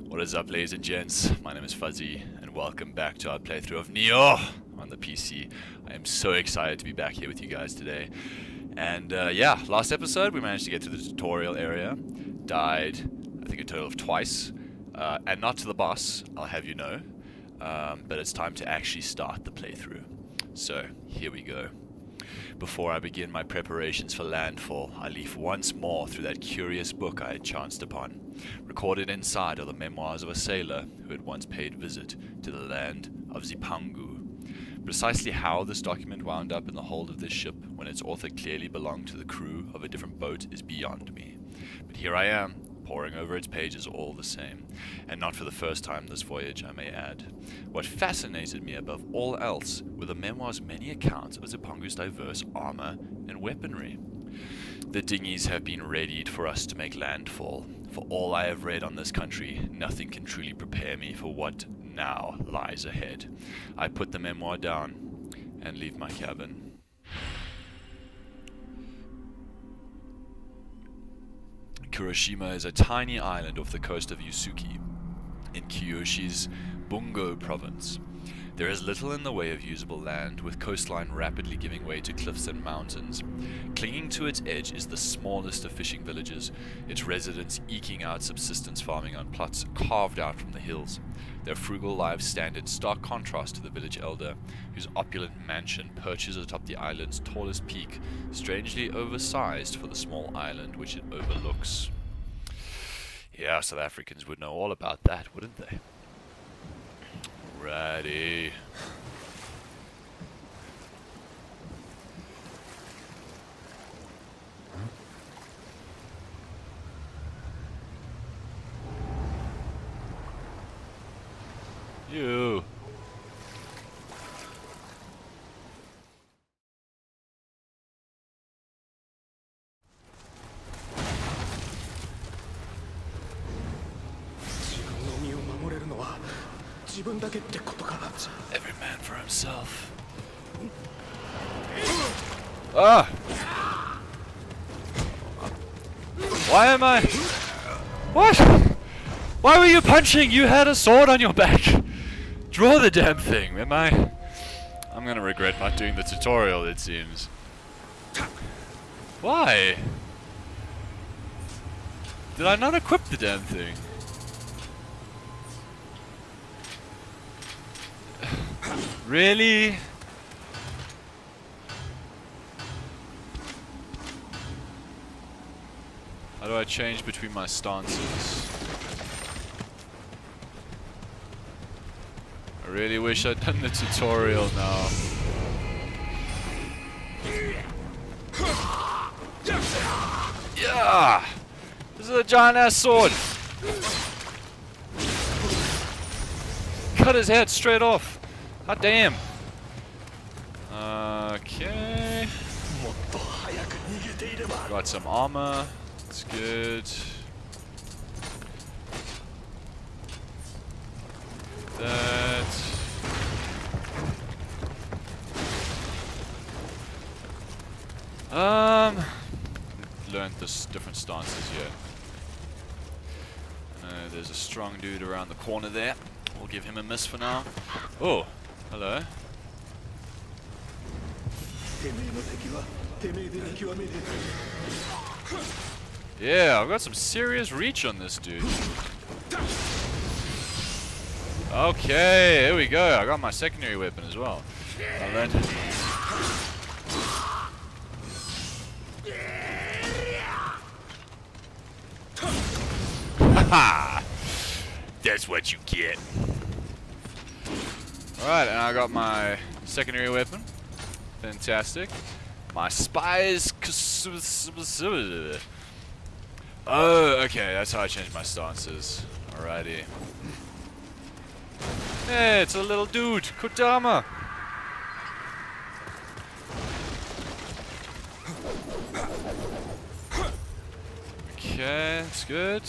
What is up, ladies and gents? My name is Fuzzy, and welcome back to our playthrough of Nioh on the PC. I am so excited to be back here with you guys today. And yeah, last episode we managed to get to the tutorial area. Died, I think, a total of twice. And not to the boss, I'll have you know. But it's time to actually start the playthrough. So, here we go. Before I begin my preparations for landfall, I leaf once more through that curious book I had chanced upon. Recorded inside are the memoirs of a sailor who had once paid visit to the land of Zipangu. Precisely how this document wound up in the hold of this ship when its author clearly belonged to the crew of a different boat is beyond me. But here I am, poring over its pages all the same, and not for the first time this voyage, I may add. What fascinated me above all else were the memoir's many accounts of Zipangu's diverse armor and weaponry. The dinghies have been readied for us to make landfall. For all I have read on this country, nothing can truly prepare me for what now lies ahead. I put the memoir down and leave my cabin. Kuroshima is a tiny island off the coast of Yusuki, in Kyushu's Bungo province. There is little in the way of usable land, with coastline rapidly giving way to cliffs and mountains. Clinging to its edge is the smallest of fishing villages, its residents eking out subsistence farming on plots carved out from the hills. Their frugal lives stand in stark contrast to the village elder, whose opulent mansion perches atop the island's tallest peak, strangely oversized for the small island which it overlooks. Yeah, South Africans would know all about that, wouldn't they? Alrighty. You. Every man for himself. Ah! Why am I... What? Why were you punching? You had a sword on your back. Draw the damn thing, am I? I'm gonna regret not doing the tutorial, it seems. Why? Did I not equip the damn thing? Really? How do I change between my stances? I really wish I'd done the tutorial now. Yeah! This is a giant ass sword! Cut his head straight off! God damn! Okay. Got some armor. That's good. That. Learned this different stances yet. There's a strong dude around the corner there. We'll give him a miss for now. Oh, hello. Yeah, I've got some serious reach on this dude. Okay, here we go. I got my secondary weapon as well. I learned. Haha! That's what you get. Alright, and I got my secondary weapon. Fantastic. My spies. Oh, okay, that's how I change my stances. Alrighty. Hey, it's a little dude, Kodama. Okay, that's good.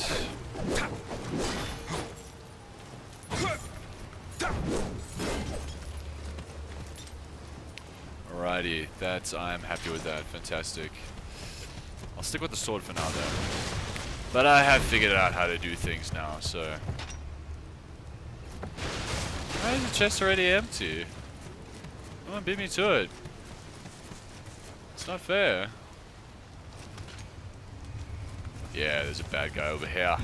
Alrighty, I'm happy with that. Fantastic. I'll stick with the sword for now, though. But I have figured out how to do things now, so Why is the chest already empty? Come on, beat me to it. It's not fair. Yeah, there's a bad guy over here.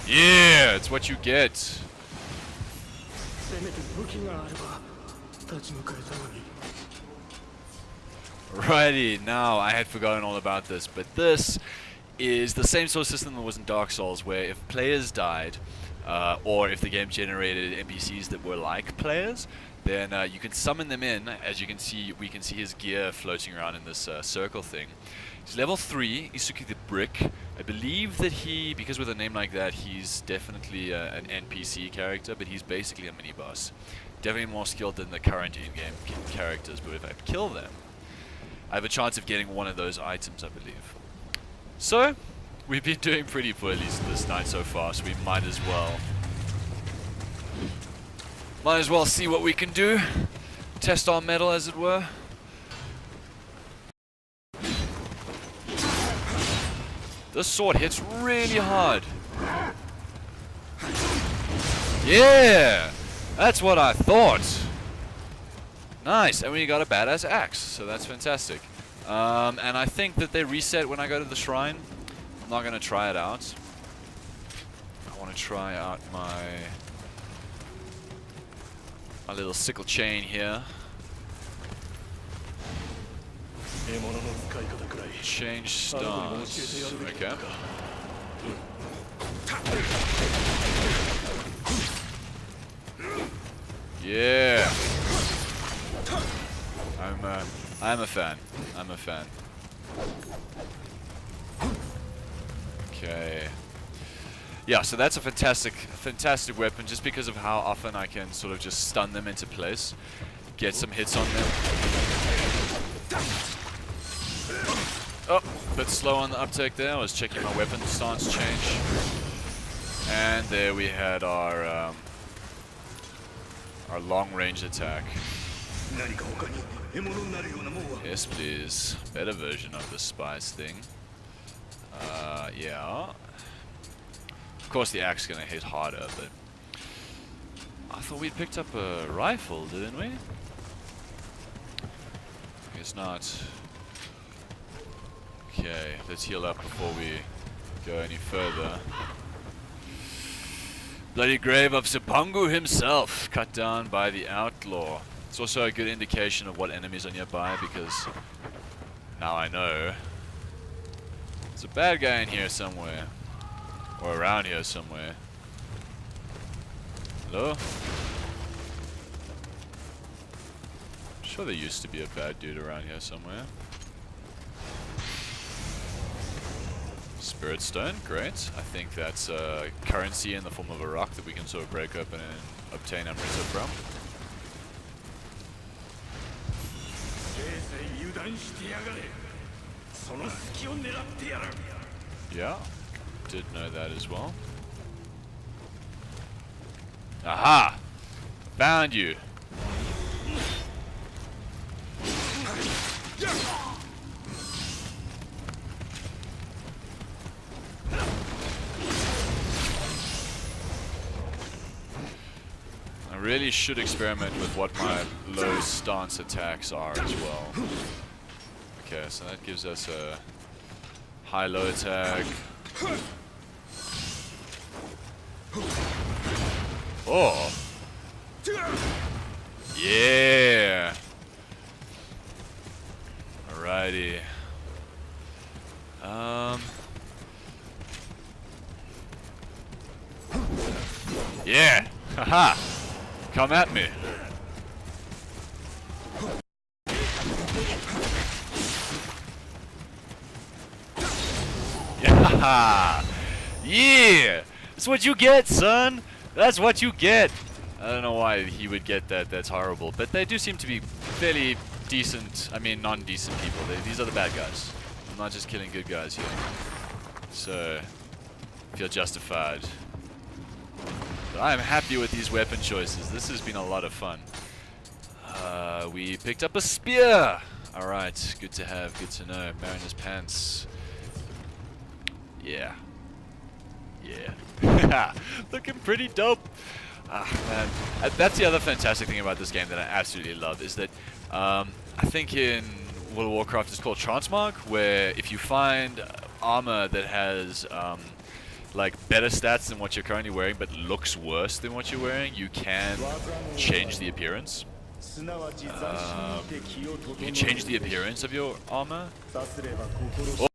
Yeah, it's what you get. Righty, now I had forgotten all about this, but this is the same sort of system that was in Dark Souls, where if players died, or if the game generated NPCs that were like players, then you can summon them in. As you can see, we can see his gear floating around in this circle thing. He's level 3, Isuki the Brick. I believe that he, because with a name like that, he's definitely an NPC character, but he's basically a mini-boss. Definitely more skilled than the current in-game characters, but if I kill them, I have a chance of getting one of those items, I believe. So, we've been doing pretty poorly this night so far, so we might as well see what we can do. Test our metal, as it were. This sword hits really hard. Yeah! That's what I thought. Nice, and we got a badass axe, so that's fantastic. And I think that they reset when I go to the shrine. I'm not going to try it out. I want to try out my little sickle chain here. Change stance. Okay. Yeah. I'm a fan. I'm a fan. Okay. Yeah, so that's a fantastic weapon, just because of how often I can sort of just stun them into place, get some hits on them. Oh, bit slow on the uptake there. I was checking my weapon stance change, and there we had our long range attack. Yes, please. Better version of the spice thing. Yeah. Of course, the axe is gonna hit harder, but I thought we picked up a rifle, didn't we? I guess not. Okay, let's heal up before we go any further. Bloody grave of Sipangu himself, cut down by the outlaw. It's also a good indication of what enemies are nearby, because now I know there's a bad guy in here somewhere, or around here somewhere. Hello? I'm sure there used to be a bad dude around here somewhere. Spirit stone, great. I think that's currency in the form of a rock that we can sort of break open and obtain Amrita from. Yeah, did know that as well. Aha! Found you! I really should experiment with what my low stance attacks are as well. Okay, so that gives us a high-low attack. Oh! Yeah! Alrighty. Yeah! Haha! Come at me. Yeah! Yeah! That's what you get, son! That's what you get! I don't know why he would get that, that's horrible. But they do seem to be fairly decent, I mean non-decent people. These are the bad guys. I'm not just killing good guys here. So, I feel justified. But I am happy with these weapon choices. This has been a lot of fun. We picked up a spear! Alright, good to have, good to know. Mariner's pants. Yeah. Yeah. Looking pretty dope. Ah, man. That's the other fantastic thing about this game that I absolutely love, is that I think in World of Warcraft it's called Transmog, where if you find armor that has like better stats than what you're currently wearing but looks worse than what you're wearing, you can change the appearance. You can change the appearance of your armor. Oh.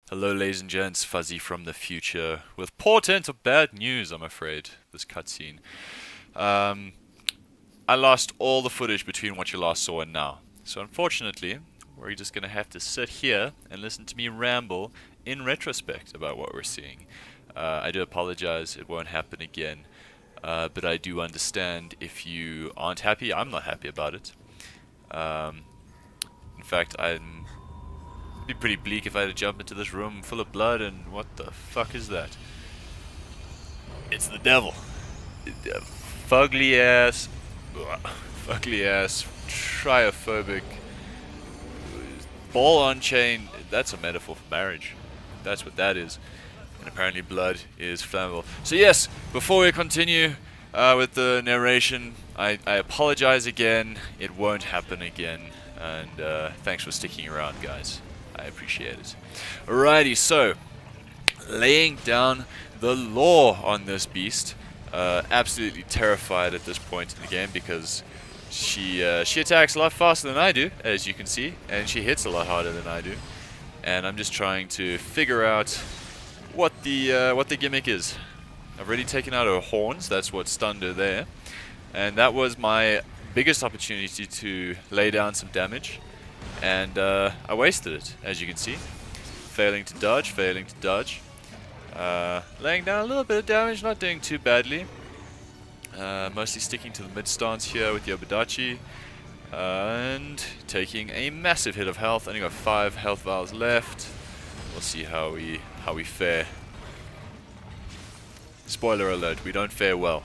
Hello ladies and gents, Fuzzy from the future with portent of bad news, I'm afraid, this cutscene. I lost all the footage between what you last saw and now. So unfortunately, we're just going to have to sit here and listen to me ramble in retrospect about what we're seeing. I do apologize, it won't happen again. But I do understand if you aren't happy. I'm not happy about it. In fact, it'd be pretty bleak if I had to jump into this room full of blood and what the fuck is that? It's the devil. Fugly ass, triophobic, ball on chain. That's a metaphor for marriage. That's what that is. And apparently blood is flammable. So yes, before we continue with the narration, I apologize again. It won't happen again. And thanks for sticking around, guys. I appreciate it. Alrighty, so laying down the law on this beast. Absolutely terrified at this point in the game because she attacks a lot faster than I do, as you can see, and she hits a lot harder than I do. And I'm just trying to figure out what the gimmick is. I've already taken out her horns. That's what stunned her there, and that was my biggest opportunity to lay down some damage. And I wasted it, as you can see. Failing to dodge. Laying down a little bit of damage, not doing too badly. Mostly sticking to the mid stance here with the Obadachi. And taking a massive hit of health. Only got 5 health vials left. We'll see how we fare. Spoiler alert, we don't fare well.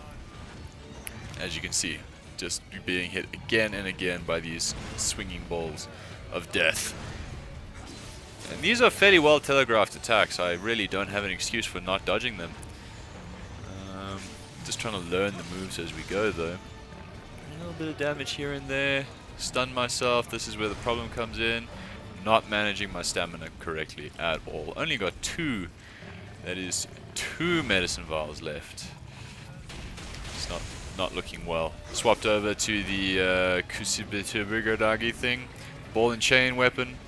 As you can see, just being hit again and again by these swinging balls of death. And these are fairly well telegraphed attacks. I really don't have an excuse for not dodging them. Just trying to learn the moves as we go, though. A little bit of damage here and there. Stun myself. This is where the problem comes in. Not managing my stamina correctly at all. Only got 2. That is 2 medicine vials left. It's not looking well. Swapped over to the Kusibete Brigadagi thing. Ball and chain weapon.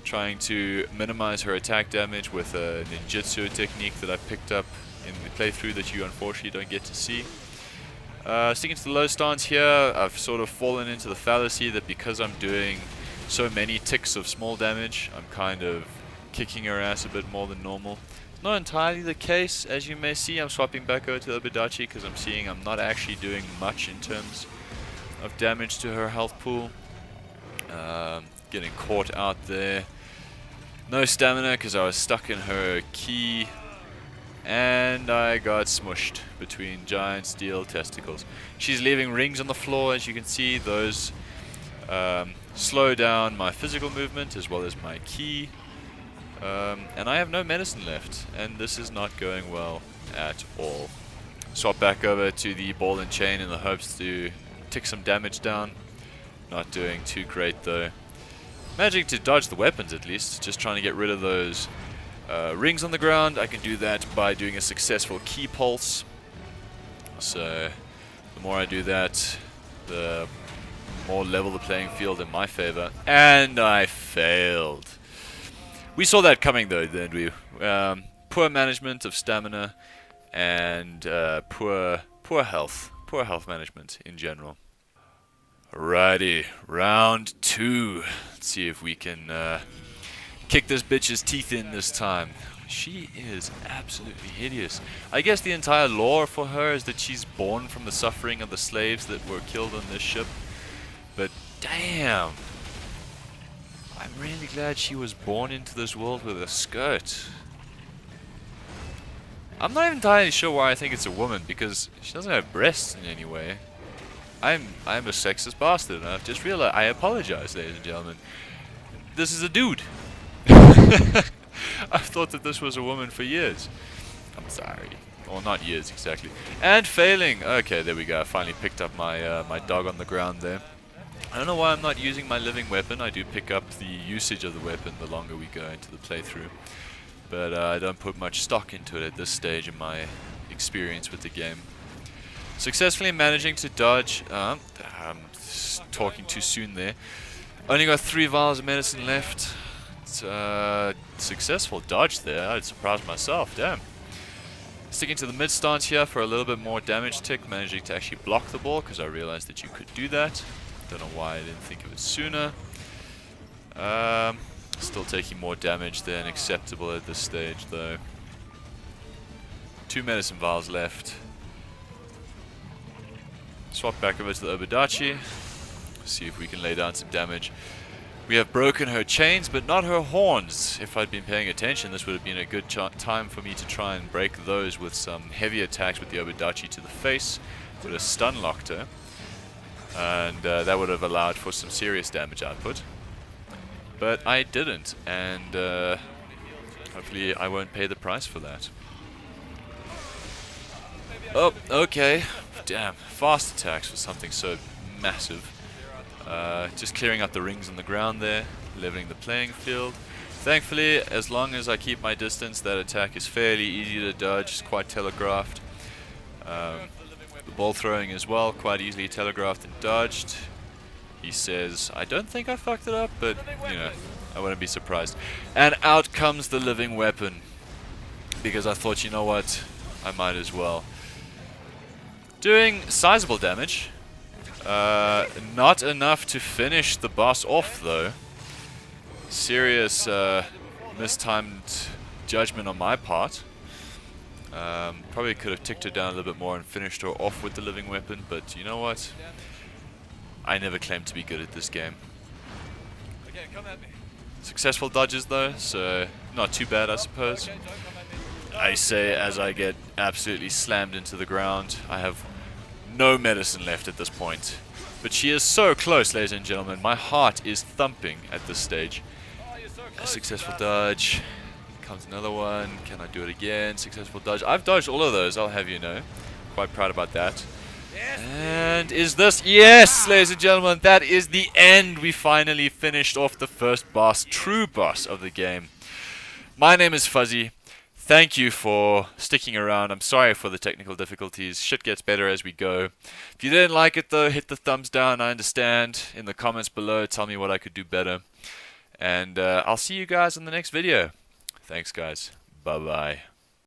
Trying to minimize her attack damage with a ninjutsu technique that I picked up in the playthrough that you unfortunately don't get to see. Sticking to the low stance here, I've sort of fallen into the fallacy that because I'm doing so many ticks of small damage, I'm kind of kicking her ass a bit more than normal. Not entirely the case, as you may see. I'm swapping back over to Obadachi because I'm seeing I'm not actually doing much in terms of damage to her health pool. Getting caught out there. No stamina because I was stuck in her ki. And I got smushed between giant steel testicles. She's leaving rings on the floor, as you can see. Those slow down my physical movement as well as my ki. And I have no medicine left, and this is not going well at all. Swap back over to the ball and chain in the hopes to tick some damage down. Not doing too great though. Managing to dodge the weapons at least, just trying to get rid of those rings on the ground. I can do that by doing a successful ki pulse. So the more I do that, the more level the playing field in my favor. And I failed. We saw that coming though, didn't we? Poor management of stamina and poor health management in general. Alrighty, round 2. Let's see if we can kick this bitch's teeth in this time. She is absolutely hideous. I guess the entire lore for her is that she's born from the suffering of the slaves that were killed on this ship. But damn, I'm really glad she was born into this world with a skirt. I'm not even entirely sure why I think it's a woman, because she doesn't have breasts in any way. I'm a sexist bastard, and I've just realized. I apologize, ladies and gentlemen. This is a dude. I've thought that this was a woman for years. I'm sorry. Well, not years exactly. And failing. Okay, there we go. I finally picked up my my dog on the ground there. I don't know why I'm not using my living weapon. I do pick up the usage of the weapon the longer we go into the playthrough. But I don't put much stock into it at this stage in my experience with the game. Successfully managing to dodge. I'm talking too soon there. Only got 3 vials of medicine left. Successful dodge there. I'd surprise myself. Damn. Sticking to the mid stance here for a little bit more damage tick. Managing to actually block the ball because I realized that you could do that. Don't know why I didn't think of it sooner. Still taking more damage than acceptable at this stage though. 2 medicine vials left. Swap back over to the Obudachi. See if we can lay down some damage. We have broken her chains, but not her horns. If I'd been paying attention, this would have been a good time for me to try and break those with some heavy attacks with the Obudachi to the face. Would have stun locked her. And that would have allowed for some serious damage output. But I didn't, and hopefully I won't pay the price for that. Oh, okay. Damn, fast attacks for something so massive. Just clearing up the rings on the ground there, leveling the playing field. Thankfully, as long as I keep my distance, that attack is fairly easy to dodge. It's quite telegraphed. The ball throwing as well, quite easily telegraphed and dodged. He says, I don't think I fucked it up, but, you know, I wouldn't be surprised. And out comes the living weapon. Because I thought, you know what, I might as well. Doing sizable damage. Not enough to finish the boss off, though. Serious mistimed judgment on my part. Probably could have ticked her down a little bit more and finished her off with the living weapon, but you know what? I never claimed to be good at this game. Successful dodges though, so not too bad I suppose. I say as I get absolutely slammed into the ground. I have no medicine left at this point. But she is so close, ladies and gentlemen. My heart is thumping at this stage. A successful dodge. Comes another one. Can I do it again? Successful dodge. I've dodged all of those, I'll have you know. Quite proud about that. And is this... Yes, ladies and gentlemen, that is the end. We finally finished off the first boss, true boss of the game. My name is Fuzzy. Thank you for sticking around. I'm sorry for the technical difficulties. Shit gets better as we go. If you didn't like it though, hit the thumbs down. I understand. In the comments below, tell me what I could do better. And I'll see you guys in the next video. Thanks, guys. Bye-bye.